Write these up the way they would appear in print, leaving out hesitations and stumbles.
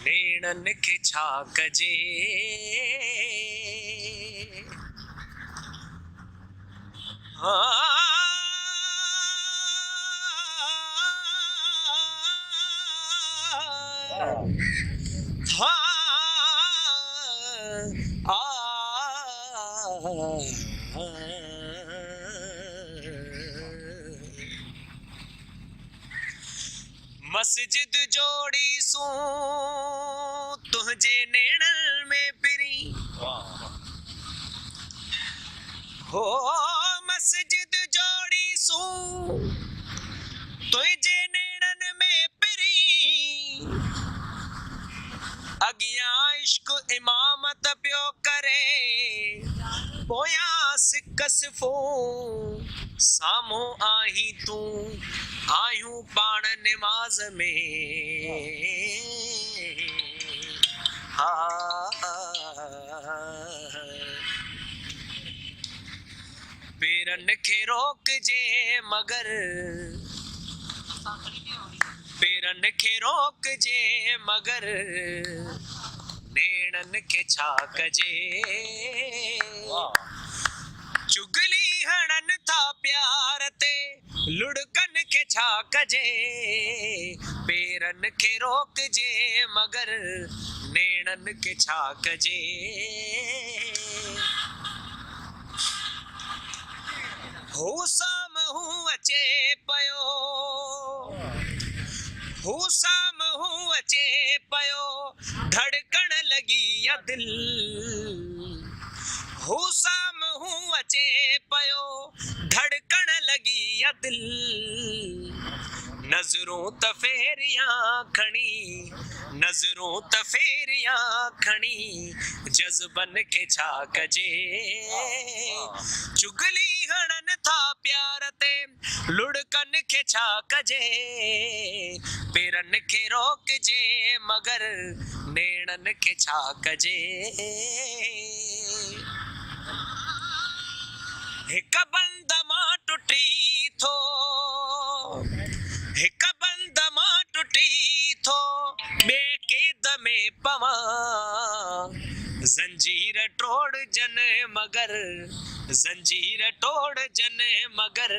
नेणन खे छा कजे, मस्जिद जोड़ी सू तुझे नेणन में पिरी हो, मस्जिद जोड़ी सू तुझे नेणन में पिरी, अगियां इश्क इमामत पियो करे, पोयां सिक सिफो सामो आही तू, आयूं पाण निमाज में। पेरन खे रोक जे मगर, पेरन खे रोक जे मगर, नेणन खे छा कजे, चुगली हणन था प्यार ते, लुड़कन खे छा कजे, पेरन खे रोक जे मगर, नेणन खे छा कजे। हू साम्हूं अचे पयो, हू साम्हूं अचे पयो, धड़कण लगी या दिल, हू साम्हूं अचे पयो, धड़कण लगी या दिल, नज़रूं त फेरियां खणी, नज़रूं त फेरियां खणी, जज़्बन खे छा कजे, चुगली हणन था प्यार ते, लुड़कन खे छा कजे, पेरन खे रोक जे मगर, नेणन खे छा कजे। हिक बंद मां टुटी थो, हिक बंद मां टुटी थो, ॿिए क़ैद में पवां, ज़ंजीर टोड़ जन मगर, ज़ंजीर टोड़ जन मगर,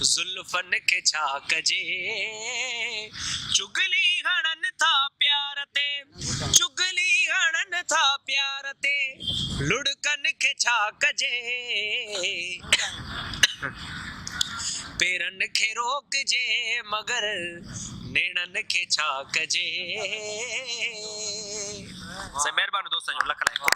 ज़ुल्फ़न खे छा कजे, चुगली हणन था प्यार ते, चुगली हणन था प्यार ते, लुड़कन खे छा कजे, पेरन खे रोक जे मगर, नेणन खे छा कजे। से महिरबानी दोस्तनि जो लख लाइ।